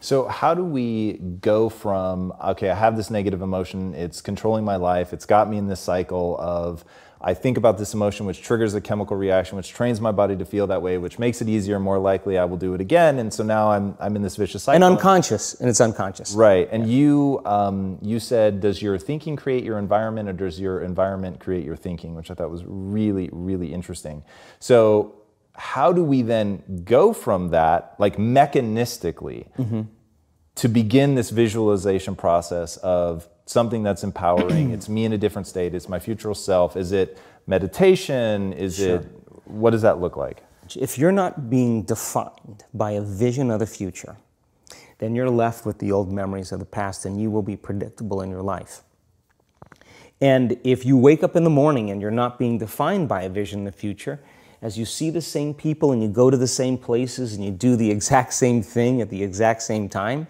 So how do we go from, okay, I have this negative emotion, it's controlling my life, it's got me in this cycle of, I think about this emotion, which triggers a chemical reaction, which trains my body to feel that way, which makes it easier, more likely I will do it again. And so now I'm in this vicious cycle. And unconscious, and it's unconscious. Right. And you said, does your thinking create your environment, or does your environment create your thinking? Which I thought was really, really interesting. So how do we then go from that, like mechanistically, to begin this visualization process of something that's empowering? It's me in a different state. It's my future self. Is it meditation? Is it, what does that look like? If you're not being defined by a vision of the future, then you're left with the old memories of the past, and you will be predictable in your life. And if you wake up in the morning and you're not being defined by a vision of the future, as you see the same people and you go to the same places and you do the exact same thing at the exact same time,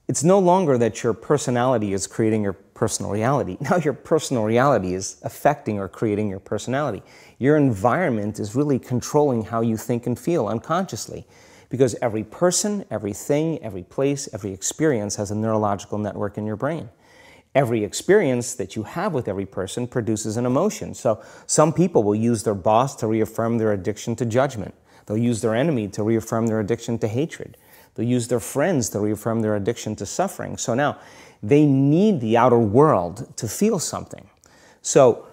it's no longer that your personality is creating your personal reality. Now your personal reality is affecting or creating your personality. Your environment is really controlling how you think and feel unconsciously, because every person, everything, every place, every experience has a neurological network in your brain. Every experience that you have with every person produces an emotion. So some people will use their boss to reaffirm their addiction to judgment. They'll use their enemy to reaffirm their addiction to hatred. They'll use their friends to reaffirm their addiction to suffering. So now they need the outer world to feel something. So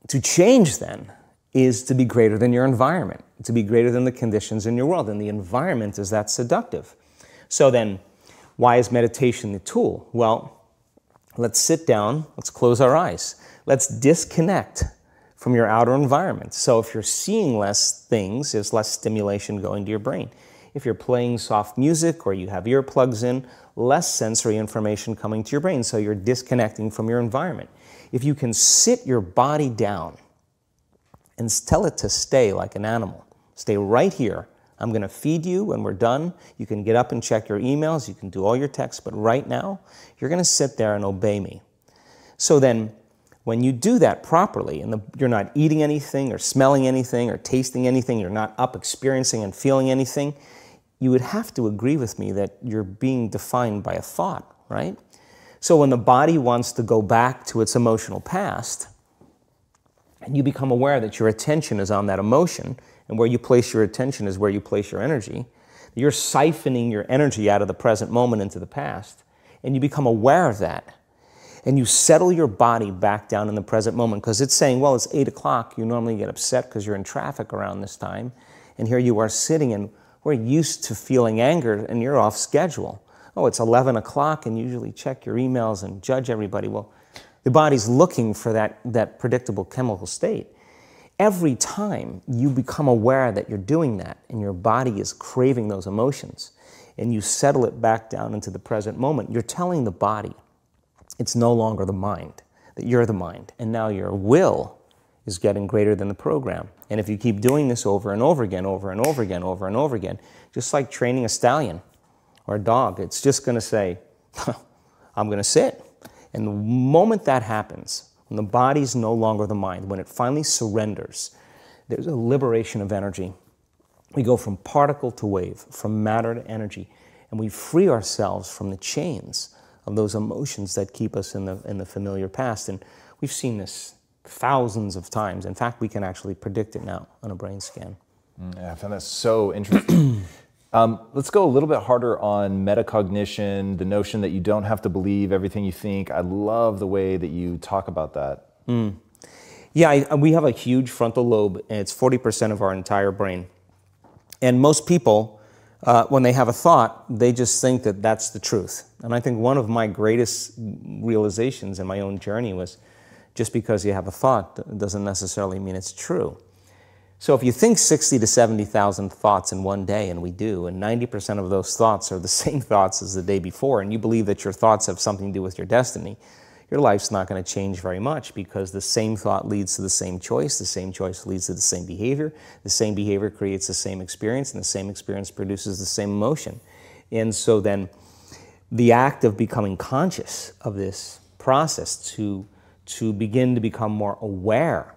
to change then is to be greater than your environment, to be greater than the conditions in your world. And the environment is that seductive. So then why is meditation the tool? Well, let's sit down, let's close our eyes. Let's disconnect from your outer environment. So if you're seeing less things, there's less stimulation going to your brain. If you're playing soft music or you have earplugs in, less sensory information coming to your brain, so you're disconnecting from your environment. If you can sit your body down and tell it to stay like an animal, stay right here. I'm going to feed you when we're done. You can get up and check your emails. You can do all your texts. But right now, you're going to sit there and obey me. So then, when you do that properly, and you're not eating anything or smelling anything or tasting anything, you're not up experiencing and feeling anything, you would have to agree with me that you're being defined by a thought, right? So when the body wants to go back to its emotional past, and you become aware that your attention is on that emotion, and where you place your attention is where you place your energy, you're siphoning your energy out of the present moment into the past, and you become aware of that. And you settle your body back down in the present moment, because it's saying, well, it's 8 o'clock. You normally get upset because you're in traffic around this time, and here you are sitting, and we're used to feeling anger, and you're off schedule. Oh, it's 11 o'clock, and you usually check your emails and judge everybody. Well, the body's looking for that predictable chemical state. Every time you become aware that you're doing that and your body is craving those emotions and you settle it back down into the present moment, you're telling the body it's no longer the mind, that you're the mind. And now your will is getting greater than the program. And if you keep doing this over and over again, over and over again, over and over again, just like training a stallion or a dog, it's just going to say, I'm going to sit. And the moment that happens, when the body's no longer the mind, when it finally surrenders, there's a liberation of energy. We go from particle to wave, from matter to energy, and we free ourselves from the chains of those emotions that keep us in the familiar past. And we've seen this thousands of times. In fact, we can actually predict it now on a brain scan. Yeah, I found that so interesting. Let's go a little bit harder on metacognition, the notion that you don't have to believe everything you think. I love the way that you talk about that. Yeah, we have a huge frontal lobe, and it's 40% of our entire brain. And most people, when they have a thought, they just think that that's the truth. And I think one of my greatest realizations in my own journey was just because you have a thought doesn't necessarily mean it's true. So if you think 60 to 70,000 thoughts in one day, and we do, and 90% of those thoughts are the same thoughts as the day before, and you believe that your thoughts have something to do with your destiny, your life's not going to change very much, because the same thought leads to the same choice leads to the same behavior creates the same experience, and the same experience produces the same emotion. And so then the act of becoming conscious of this process to begin to become more aware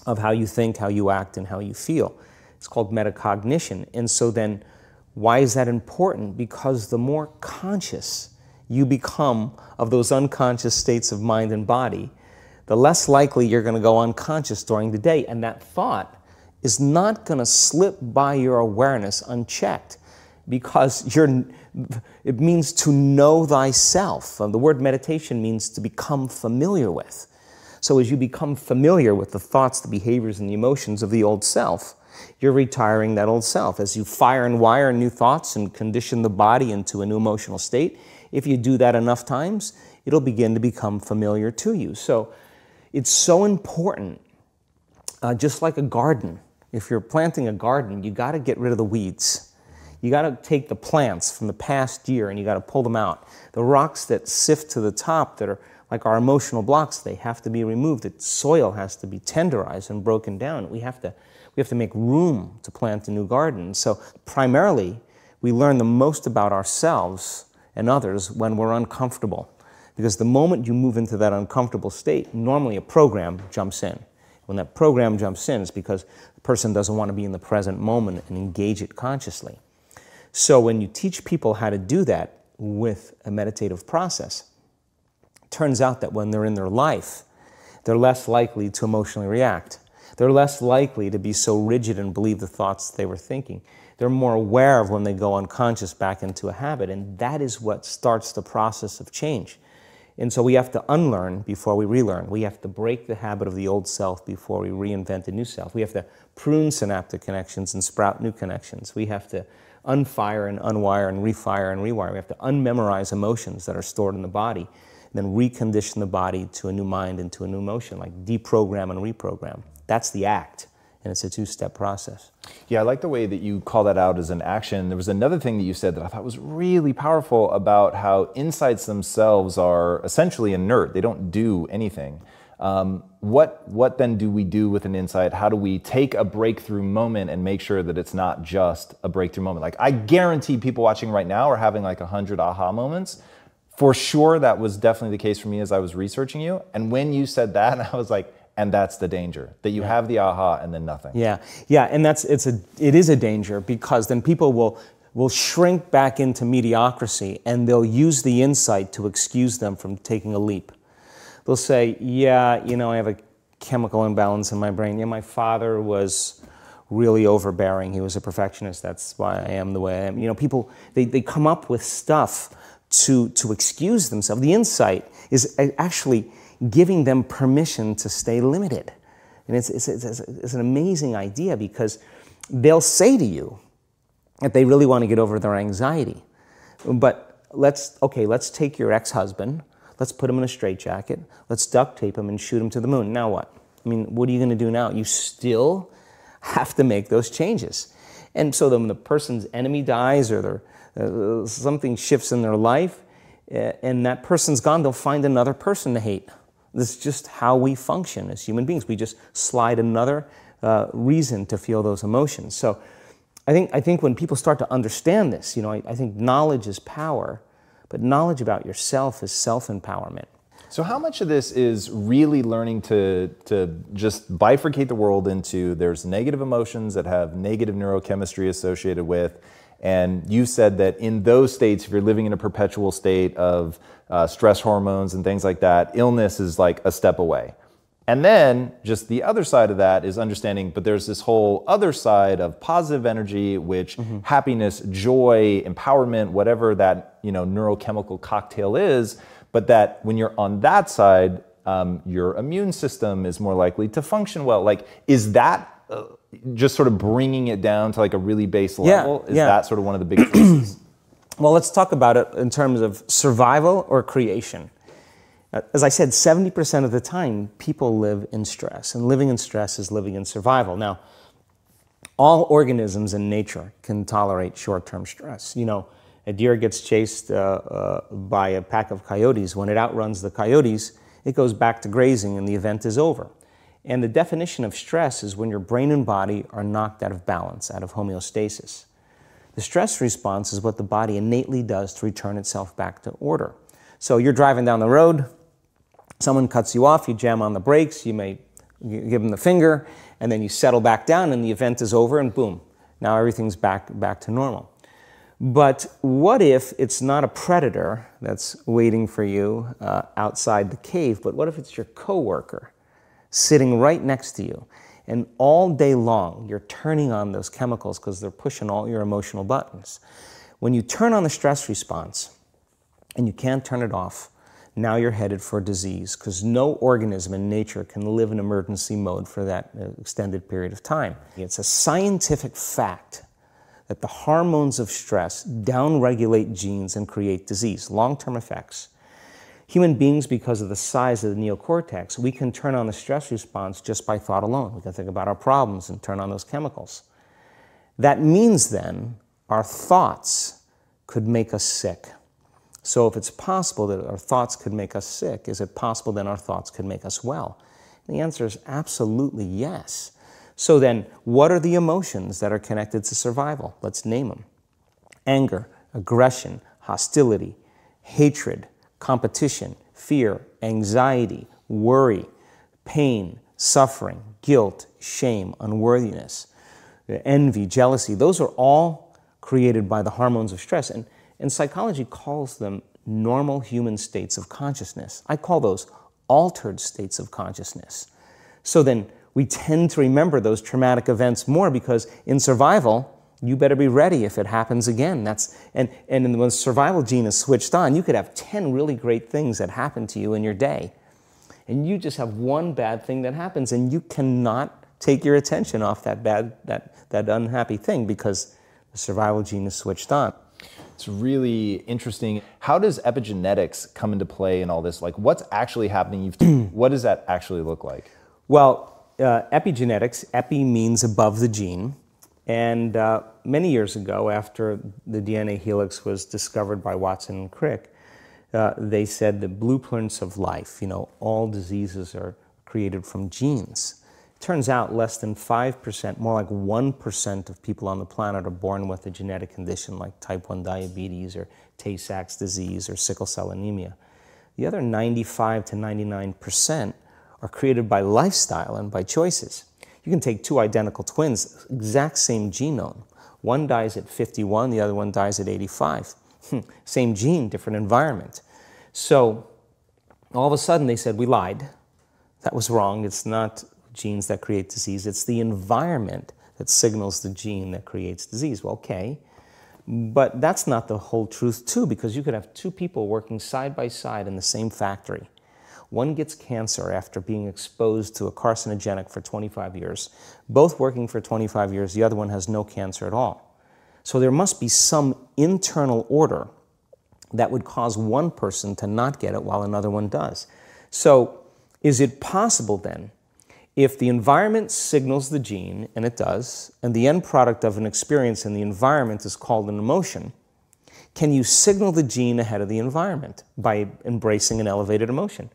of how you think, how you act, and how you feel. It's called metacognition. And so then Why is that important? Because the more conscious you become of those unconscious states of mind and body, the less likely you're going to go unconscious during the day. And that thought is not going to slip by your awareness unchecked, because it means to know thyself. The word meditation means to become familiar with. So as you become familiar with the thoughts, the behaviors, and the emotions of the old self, you're retiring that old self. As you fire and wire new thoughts and condition the body into a new emotional state, if you do that enough times, it'll begin to become familiar to you. So it's so important, just like a garden. If you're planting a garden, you got to get rid of the weeds. You got to take the plants from the past year and you got to pull them out. The rocks that sift to the top that are like our emotional blocks, they have to be removed. The soil has to be tenderized and broken down. We have to make room to plant a new garden. So primarily, we learn the most about ourselves and others when we're uncomfortable. Because the moment you move into that uncomfortable state, normally a program jumps in. When that program jumps in, it's because the person doesn't want to be in the present moment and engage it consciously. So when you teach people how to do that with a meditative process, it turns out that when they're in their life, they're less likely to emotionally react. They're less likely to be so rigid and believe the thoughts they were thinking. They're more aware of when they go unconscious back into a habit, and that is what starts the process of change. And so we have to unlearn before we relearn. We have to break the habit of the old self before we reinvent a new self. We have to prune synaptic connections and sprout new connections. We have to unfire and unwire and refire and rewire. We have to unmemorize emotions that are stored in the body, and then recondition the body to a new mind and to a new emotion, like deprogram and reprogram. That's the act, and it's a two-step process. Yeah, I like the way that you call that out as an action. There was another thing that you said that I thought was really powerful about how insights themselves are essentially inert. They don't do anything. What then do we do with an insight? How do we take a breakthrough moment and make sure that it's not just a breakthrough moment? Like, I guarantee people watching right now are having like 100 aha moments. For sure, that was definitely the case for me as I was researching you. And when you said that, I was like, and that's the danger, that you have the aha and then nothing. Yeah, and it is a danger, because then people will shrink back into mediocrity and they'll use the insight to excuse them from taking a leap. They'll say, yeah, I have a chemical imbalance in my brain. Yeah, my father was really overbearing. He was a perfectionist. That's why I am the way I am. People, they come up with stuff to excuse themselves. The insight is actually giving them permission to stay limited. And it's an amazing idea, because they'll say to you that they really want to get over their anxiety. But let's take your ex-husband, let's put him in a straitjacket, let's duct tape him and shoot him to the moon. Now what? I mean, what are you going to do now? You still have to make those changes. And so then when the person's enemy dies, or something shifts in their life, and that person's gone, they'll find another person to hate. This is just how we function as human beings. We just slide another reason to feel those emotions. So I think when people start to understand this, I think knowledge is power, but knowledge about yourself is self-empowerment. So how much of this is really learning to just bifurcate the world into there's negative emotions that have negative neurochemistry associated with, and you said that in those states, if you're living in a perpetual state of stress hormones and things like that, illness is like a step away. And then just the other side of that is understanding, but there's this whole other side of positive energy, which happiness, joy, empowerment, whatever that neurochemical cocktail is, but that when you're on that side, your immune system is more likely to function well. Like, is that just sort of bringing it down to like a really base level? Is that sort of one of the big pieces? Well, let's talk about it in terms of survival or creation. As I said, 70% of the time, people live in stress, and living in stress is living in survival. Now, all organisms in nature can tolerate short-term stress. A deer gets chased by a pack of coyotes. When it outruns the coyotes, it goes back to grazing and the event is over. And the definition of stress is when your brain and body are knocked out of balance, out of homeostasis. The stress response is what the body innately does to return itself back to order. So you're driving down the road, someone cuts you off, you jam on the brakes, you may give them the finger, and then you settle back down and the event is over and boom, now everything's back to normal. But what if it's not a predator that's waiting for you outside the cave, but what if it's your coworker sitting right next to you? And all day long, you're turning on those chemicals because they're pushing all your emotional buttons. When you turn on the stress response and you can't turn it off, now you're headed for disease because no organism in nature can live in emergency mode for that extended period of time. It's a scientific fact that the hormones of stress downregulate genes and create disease, long-term effects. Human beings, because of the size of the neocortex, we can turn on the stress response just by thought alone. We can think about our problems and turn on those chemicals. That means then our thoughts could make us sick. So if it's possible that our thoughts could make us sick, is it possible then our thoughts could make us well? And the answer is absolutely yes. So then, what are the emotions that are connected to survival? Let's name them. Anger, aggression, hostility, hatred, competition, fear, anxiety, worry, pain, suffering, guilt, shame, unworthiness, envy, jealousy. Those are all created by the hormones of stress. And psychology calls them normal human states of consciousness. I call those altered states of consciousness. So then we tend to remember those traumatic events more because in survival, you better be ready if it happens again. And when the survival gene is switched on, you could have 10 really great things that happen to you in your day. And you just have one bad thing that happens and you cannot take your attention off that unhappy thing because the survival gene is switched on. It's really interesting. How does epigenetics come into play in all this? Like, what's actually happening? What does that actually look like? Well, epigenetics, epi means above the gene. And many years ago, after the DNA helix was discovered by Watson and Crick, they said the blueprints of life, all diseases are created from genes. Turns out less than 5%, more like 1% of people on the planet are born with a genetic condition like type 1 diabetes or Tay-Sachs disease or sickle cell anemia. The other 95 to 99% are created by lifestyle and by choices. You can take two identical twins, exact same genome. One dies at 51, the other one dies at 85. Same gene, different environment. So all of a sudden they said, we lied. That was wrong. It's not genes that create disease. It's the environment that signals the gene that creates disease. Well, okay, but that's not the whole truth too, because you could have two people working side by side in the same factory. One gets cancer after being exposed to a carcinogenic for 25 years. Both working for 25 years, the other one has no cancer at all. So there must be some internal order that would cause one person to not get it while another one does. So is it possible then, if the environment signals the gene, and it does, and the end product of an experience in the environment is called an emotion, can you signal the gene ahead of the environment by embracing an elevated emotion?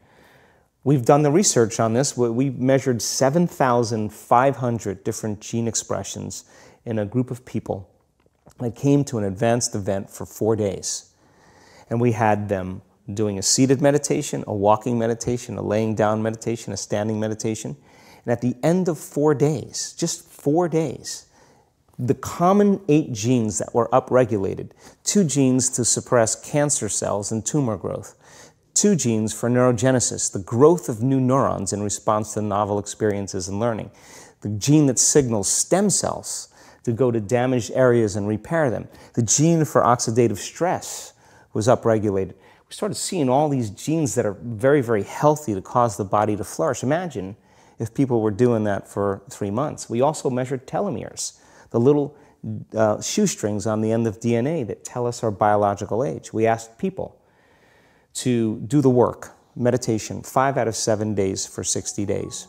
We've done the research on this. We've measured 7,500 different gene expressions in a group of people that came to an advanced event for 4 days. And we had them doing a seated meditation, a walking meditation, a laying down meditation, a standing meditation. And at the end of 4 days, just 4 days, the common 8 genes that were upregulated, 2 genes to suppress cancer cells and tumor growth, 2 genes for neurogenesis, the growth of new neurons in response to novel experiences and learning, the gene that signals stem cells to go to damaged areas and repair them, the gene for oxidative stress was upregulated. We started seeing all these genes that are very, very healthy to cause the body to flourish. Imagine if people were doing that for 3 months. We also measured telomeres, the little shoestrings on the end of DNA that tell us our biological age. We asked people to do the work, meditation, 5 out of 7 days for 60 days.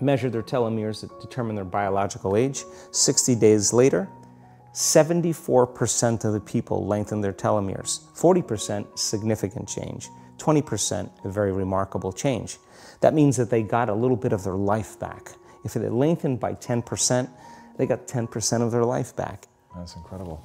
Measure their telomeres that determine their biological age. 60 days later, 74% of the people lengthened their telomeres. 40% significant change. 20% a very remarkable change. That means that they got a little bit of their life back. If it had lengthened by 10%, they got 10% of their life back. That's incredible.